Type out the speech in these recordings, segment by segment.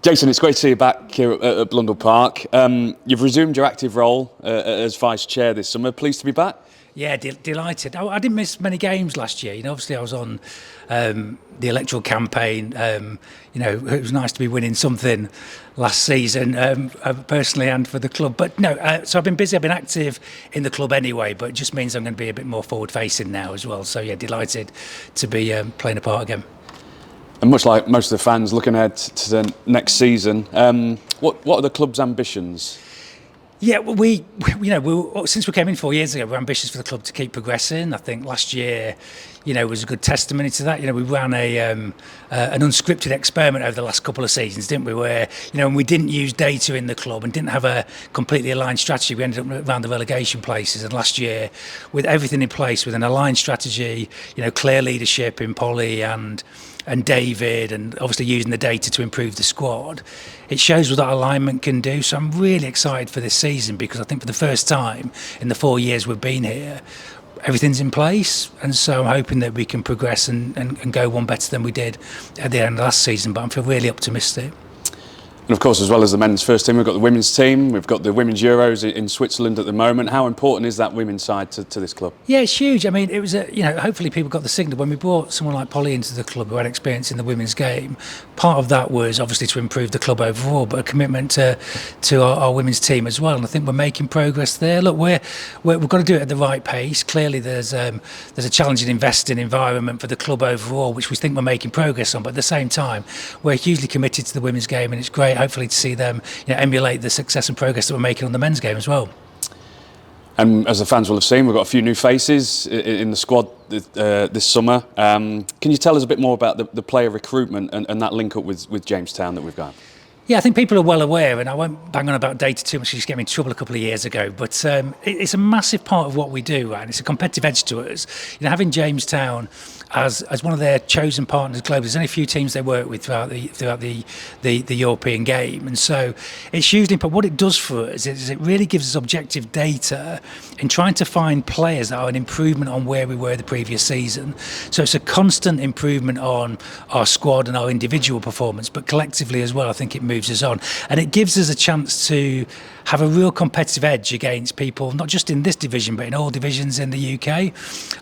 Jason, it's great to see you back here at Blundell Park. You've resumed your active role as Vice Chair this summer. Pleased to be back? Yeah, delighted. I didn't miss many games last year. Obviously I was on the electoral campaign. It was nice to be winning something last season, personally and for the club. But no, so I've been busy. I've been active in the club anyway, but it just means I'm going to be a bit more forward-facing now as well. So yeah, delighted to be playing a part again. And much like most of the fans looking ahead to the next season, what are the club's ambitions? Yeah, since we came in 4 years ago, we're ambitious for the club to keep progressing. I think last year, was a good testimony to that. We ran an unscripted experiment over the last couple of seasons, didn't we? Where, and we didn't use data in the club and didn't have a completely aligned strategy. We ended up around the relegation places. And last year, with everything in place, with an aligned strategy, clear leadership in Polly and David, and obviously using the data to improve the squad, it shows what that alignment can do. So I'm really excited for this season because I think for the first time in the 4 years we've been here, everything's in place, and so I'm hoping that we can progress and go one better than we did at the end of last season. But I feel really optimistic. And of course, as well as the men's first team, we've got the women's team, we've got the women's Euros in Switzerland at the moment. How important is that women's side to this club? Yeah, it's huge. I mean, it was hopefully people got the signal when we brought someone like Polly into the club who had experience in the women's game. Part of that was obviously to improve the club overall, but a commitment to our women's team as well. And I think we're making progress there. Look, we've got to do it at the right pace. Clearly, there's a challenging investing environment for the club overall, which we think we're making progress on. But at the same time, we're hugely committed to the women's game, and it's great, hopefully, to see them emulate the success and progress that we're making on the men's game as well. And as the fans will have seen, we've got a few new faces in the squad this summer. Can you tell us a bit more about the player recruitment and that link up with Jamestown that we've got? Yeah, I think people are well aware, and I won't bang on about data too much, it just get me in trouble a couple of years ago, but it's a massive part of what we do, right? And it's a competitive edge to us. Having Jamestown as one of their chosen partners globally, there's only a few teams they work with throughout the European game, and so it's hugely important. What it does for us is it really gives us objective data in trying to find players that are an improvement on where we were the previous season. So it's a constant improvement on our squad and our individual performance, but collectively as well, I think it moves us on, and it gives us a chance to have a real competitive edge against people, not just in this division, but in all divisions in the UK. And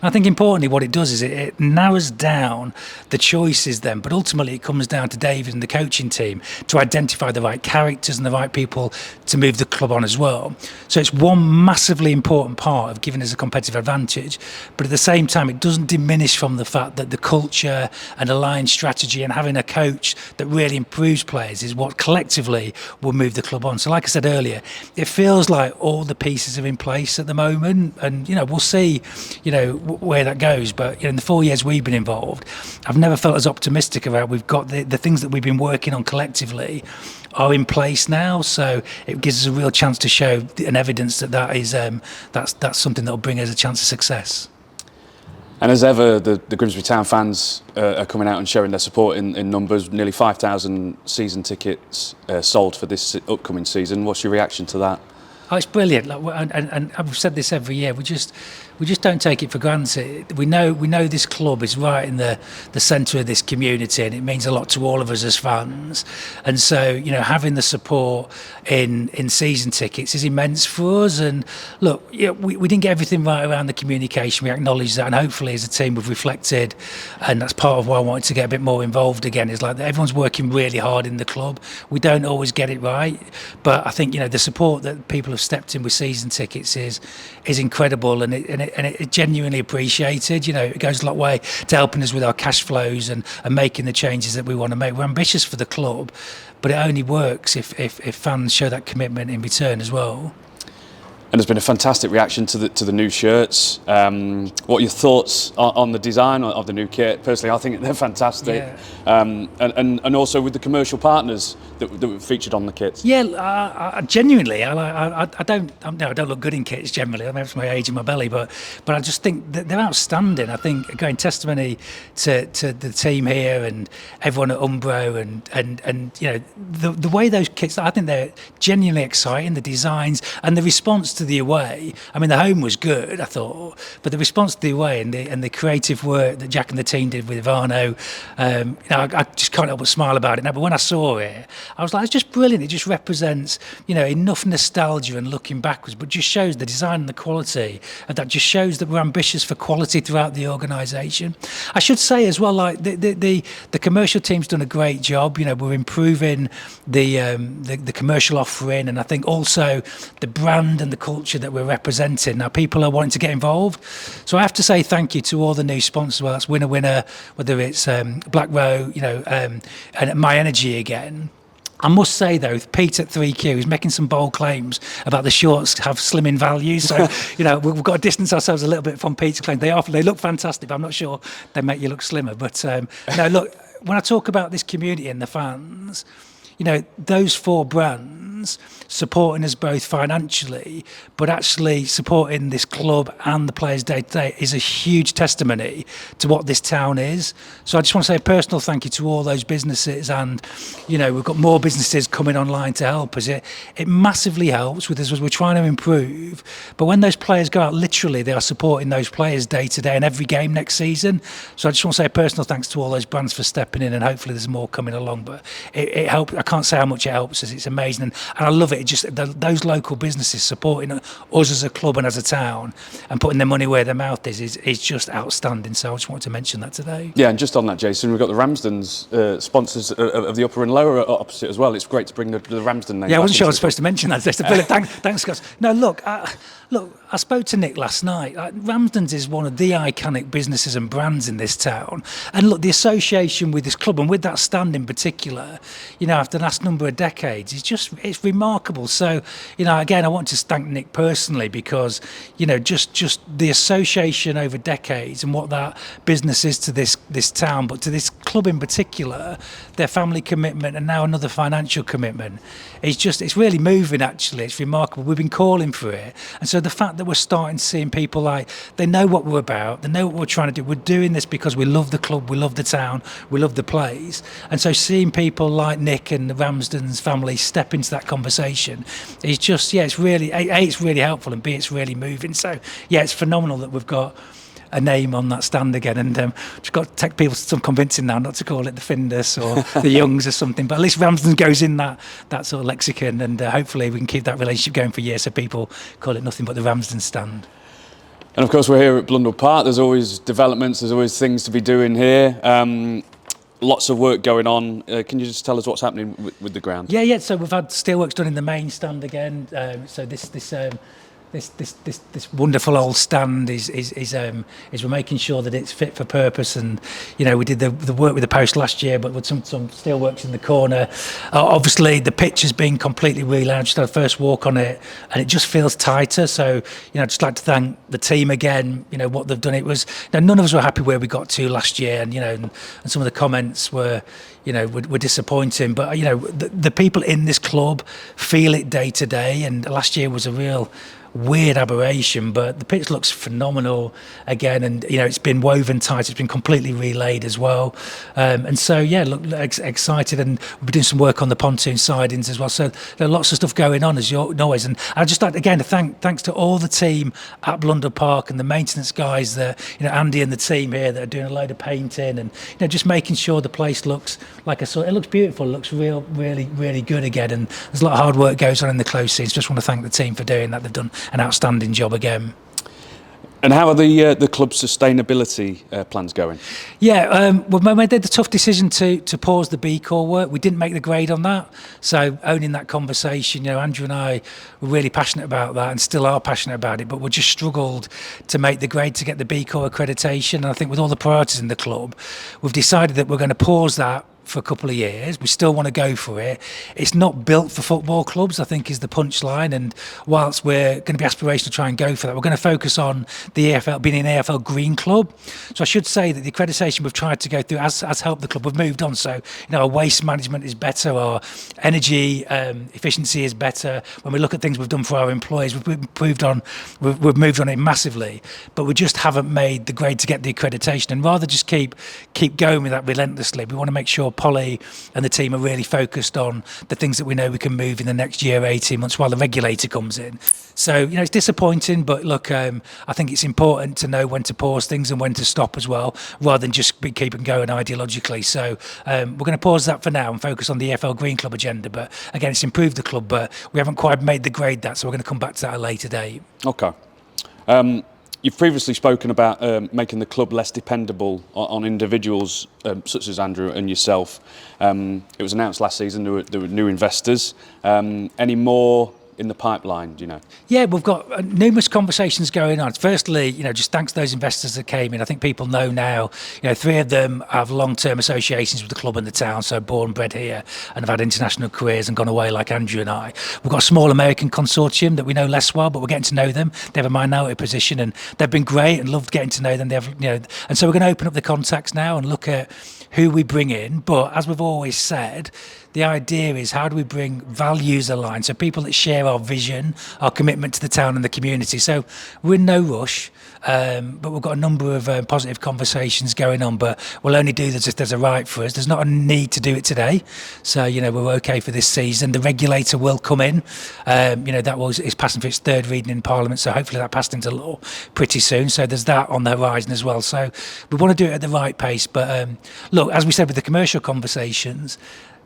I think importantly what it does is it narrows down the choices then, but ultimately it comes down to David and the coaching team to identify the right characters and the right people to move the club on as well. So it's one massively important part of giving us a competitive advantage, but at the same time it doesn't diminish from the fact that the culture and aligned strategy and having a coach that really improves players is what collectively will move the club on. So like I said earlier, it feels like all the pieces are in place at the moment, and we'll see where that goes, but in the 4 years we've been involved, I've never felt as optimistic about we've got the things that we've been working on collectively are in place now, so it gives us a real chance to show and evidence that is that's something that will bring us a chance of success. And as ever, the Grimsby Town fans are coming out and showing their support in numbers. Nearly 5,000 season tickets sold for this upcoming season. What's your reaction to that? Oh, it's brilliant, and I've said this every year. We just don't take it for granted. We know this club is right in the centre of this community, and it means a lot to all of us as fans. And so, having the support in season tickets is immense for us. And look, we didn't get everything right around the communication. We acknowledge that, and hopefully, as a team, we've reflected. And that's part of why I wanted to get a bit more involved again. Is like that everyone's working really hard in the club. We don't always get it right, but I think the support that people have stepped in with season tickets is incredible, and it genuinely appreciated. It goes a long way to helping us with our cash flows and making the changes that we want to make. We're ambitious for the club, but it only works if fans show that commitment in return as well. And there's been a fantastic reaction to the new shirts. What are your thoughts on the design of the new kit? Personally, I think they're fantastic. Yeah. And also with the commercial partners that were featured on the kits. Yeah, genuinely, I don't look good in kits generally. I mean, it's my age in my belly, but I just think that they're outstanding. I think again, testimony to the team here and everyone at Umbro and the way those kits. I think they're genuinely exciting. The designs and the response to to the away, I mean, the home was good, I thought, but the response to the away and the creative work that Jack and the team did with Ivano, I just can't help but smile about it now. But when I saw it, I was like, it's just brilliant. It just represents, enough nostalgia and looking backwards, but just shows the design and the quality, and that just shows that we're ambitious for quality throughout the organisation. I should say as well, like the commercial team's done a great job. We're improving the commercial offering, and I think also the brand and the culture that we're representing. Now people are wanting to get involved, so I have to say thank you to all the new sponsors. Well, that's Winner Winner, whether it's Black Row, and My Energy again. I must say though, Pete at 3Q is making some bold claims about the shorts have slimming values. So we've got to distance ourselves a little bit from Pete's claim. They look fantastic, but I'm not sure they make you look slimmer. But no, look, when I talk about this community and the fans, those 4 brands supporting us both financially, but actually supporting this club and the players day to day is a huge testimony to what this town is. So I just want to say a personal thank you to all those businesses, and we've got more businesses coming online to help us. It massively helps with us as we're trying to improve, but when those players go out, literally they are supporting those players day to day in every game next season. So I just want to say a personal thanks to all those brands for stepping in, and hopefully there's more coming along. But it helped. I can't say how much it helps us. It's amazing, and I love it. It just those local businesses supporting us as a club and as a town and putting their money where their mouth is just outstanding. So I just wanted to mention that today. Yeah, and just on that, Jason, we've got the Ramsden's sponsors of the upper and lower opposite as well. It's great to bring the Ramsden name. Yeah, I wasn't sure I was supposed to mention that. Thanks, Scott. No, look, I spoke to Nick last night. Ramsden's is one of the iconic businesses and brands in this town. And look, the association with this club and with that stand in particular, after the last number of decades, it's remarkable. So, again, I want to thank Nick personally because, just the association over decades and what that business is to this town, but to this club in particular, their family commitment and now another financial commitment. It's really moving, actually. It's remarkable. We've been calling for it. And so the fact that we're starting to see people like, they know what we're about, they know what we're trying to do. We're doing this because we love the club, we love the town, we love the place. And so seeing people like Nick and the Ramsden's family step into that conversation is just, it's really, A, it's really helpful, and B, it's really moving. So, it's phenomenal that we've got a name on that stand again, and just got to take people some convincing now not to call it the Findus or the Youngs or something, but at least Ramsden goes in that sort of lexicon, and hopefully we can keep that relationship going for years so people call it nothing but the Ramsden Stand. And of course we're here at Blundell Park. There's always developments, there's always things to be doing here. Lots of work going on. Can you just tell us what's happening with the ground? Yeah. So we've had steelworks done in the main stand again. So this wonderful old stand is we're making sure that it's fit for purpose, and we did the work with the post last year, but with some steelworks in the corner. Obviously the pitch has been completely relaid. Just had a first walk on it, and it just feels tighter. So I'd just like to thank the team again. What they've done. It was none of us were happy where we got to last year, and some of the comments were disappointing. But the people in this club feel it day to day, and last year was a real weird aberration, but the pitch looks phenomenal again, and it's been woven tight, it's been completely relayed as well, and so look excited, and we'll be doing some work on the pontoon sidings as well. So there are lots of stuff going on as always, and I'd just like again to thanks to all the team at Blundell Park and the maintenance guys that Andy and the team here that are doing a load of painting, and just making sure the place looks like it looks beautiful, it looks really good again, and there's a lot of hard work goes on in the close scenes. Just want to thank the team for doing that. They've done an outstanding job again. And how are the club's sustainability plans going? We made the tough decision to pause the B Corps work. We didn't make the grade on that, so owning that conversation, Andrew and I were really passionate about that and still are passionate about it, but we just struggled to make the grade to get the B Corps accreditation. And I think with all the priorities in the club, we've decided that we're going to pause that for a couple of years. We still want to go for it. It's not built for football clubs, I think, is the punchline. And whilst we're going to be aspirational to try and go for that, we're going to focus on the EFL being an AFL green club. So I should say that the accreditation we've tried to go through has helped the club. We've moved on. So our waste management is better, our energy efficiency is better. When we look at things we've done for our employees, we've moved on it massively. But we just haven't made the grade to get the accreditation. And rather just keep going with that relentlessly, we want to make sure Polly and the team are really focused on the things that we know we can move in the next year, 18 months, while the regulator comes in. So, it's disappointing, but look, I think it's important to know when to pause things and when to stop as well, rather than just keep them going ideologically. So we're going to pause that for now and focus on the EFL Green Club agenda. But again, it's improved the club, but we haven't quite made the grade that, so we're going to come back to that at a later date. Okay. You've previously spoken about making the club less dependable on individuals such as Andrew and yourself. It was announced last season there were new investors. Any more in the pipeline, do you know? Yeah, we've got numerous conversations going on. Firstly, just thanks to those investors that came in. I think people know now, 3 of them have long-term associations with the club and the town, so born and bred here, and have had international careers and gone away like Andrew and I. We've got a small American consortium that we know less well, but we're getting to know them. They have a minority position, and they've been great and loved getting to know them. They have, and so we're going to open up the contacts now and look at who we bring in. But as we've always said, the idea is, how do we bring values aligned, so people that share our vision, our commitment to the town and the community. So we're in no rush, but we've got a number of positive conversations going on, but we'll only do this if there's a right for us. There's not a need to do it today, so we're okay for this season. The regulator will come in, that is passing for its 3rd reading in Parliament, so hopefully that passed into law pretty soon. So there's that on the horizon as well. So we want to do it at the right pace, but look, as we said with the commercial conversations,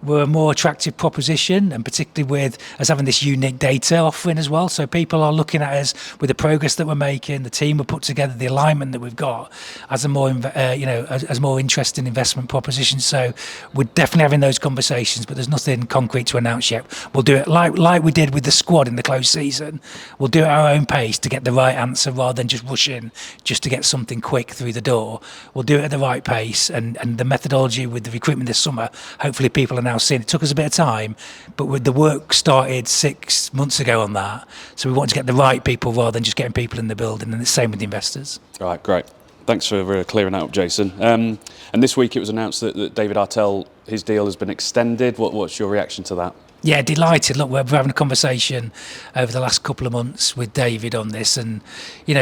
we're a more attractive proposition, and particularly with us having this unique data offering as well. So people are looking at us with the progress that we're making, the team we put together, the alignment that we've got as a more, as more interesting investment proposition. So we're definitely having those conversations, but there's nothing concrete to announce yet. We'll do it like we did with the squad in the closed season. We'll do it at our own pace to get the right answer, rather than just rush in just to get something quick through the door. We'll do it at the right pace, and the methodology with the recruitment this summer, hopefully people are now seeing. It took us a bit of time, but with the work started 6 months ago on that, so we want to get the right people rather than just getting people in the building, and the same with the investors. All right, great. Thanks for clearing that up, Jason. And this week it was announced that David Artell, his deal has been extended. What's your reaction to that? Yeah, delighted. Look, we're having a conversation over the last couple of months with David on this, and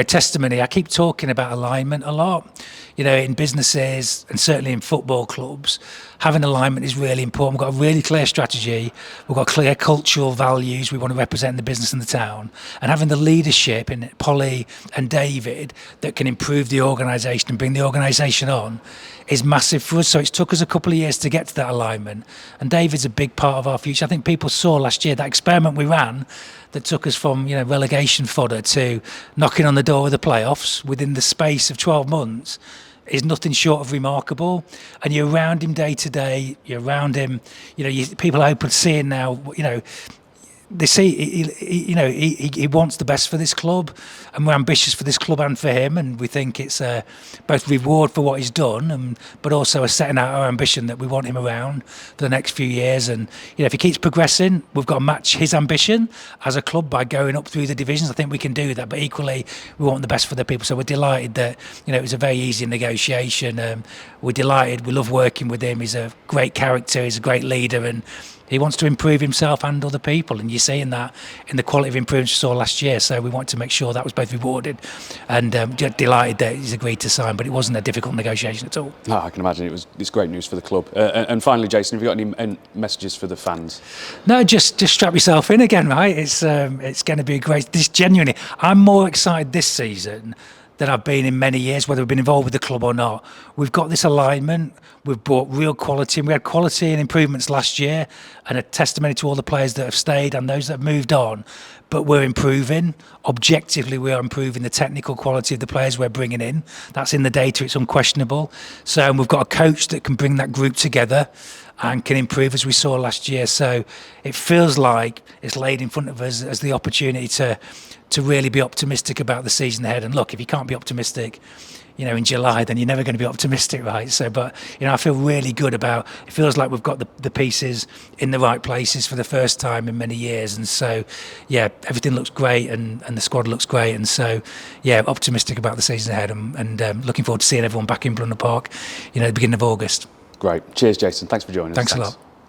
testimony. I keep talking about alignment a lot. In businesses and certainly in football clubs, having alignment is really important. We've got a really clear strategy. We've got clear cultural values we want to represent in the business and the town, and having the leadership in Polly and David that can improve the organisation and bring the organisation on is massive for us. So it's took us a couple of years to get to that alignment, and David's a big part of our future. I think people saw last year that experiment we ran that took us from relegation fodder to knocking on the door of the playoffs within the space of 12 months is nothing short of remarkable. And you're around him day to day, you're around him, people are open to seeing now, they see, he wants the best for this club, and we're ambitious for this club and for him, and we think it's both reward for what he's done, but also a setting out our ambition that we want him around for the next few years. And if he keeps progressing, we've got to match his ambition as a club by going up through the divisions. I think we can do that, but equally we want the best for the people. So we're delighted that it was a very easy negotiation. We're delighted. We love working with him. He's a great character. He's a great leader, and he wants to improve himself and other people, and you're seeing that in the quality of improvements you saw last year. So we want to make sure that was both rewarded, and delighted that he's agreed to sign. But it wasn't a difficult negotiation at all. No, I can imagine it's great news for the club. And finally, Jason, have you got any messages for the fans? No, just strap yourself in again, right? It's going to be great. Genuinely, I'm more excited this season than I've been in many years, whether we've been involved with the club or not. We've got this alignment, we've brought real quality, and we had quality and improvements last year, and a testimony to all the players that have stayed and those that have moved on. But we're improving. Objectively, we are improving the technical quality of the players we're bringing in. That's in the data, it's unquestionable. So we've got a coach that can bring that group together and can improve, as we saw last year. So it feels like it's laid in front of us as the opportunity to really be optimistic about the season ahead. And look, if you can't be optimistic, in July, then you're never going to be optimistic, right? So, but I feel really good about. It feels like we've got the pieces in the right places for the first time in many years, and so yeah, everything looks great, and the squad looks great, and so yeah, optimistic about the season ahead, and looking forward to seeing everyone back in Brunner Park, at the beginning of August. Great. Cheers, Jason. Thanks for joining us. Thanks a lot.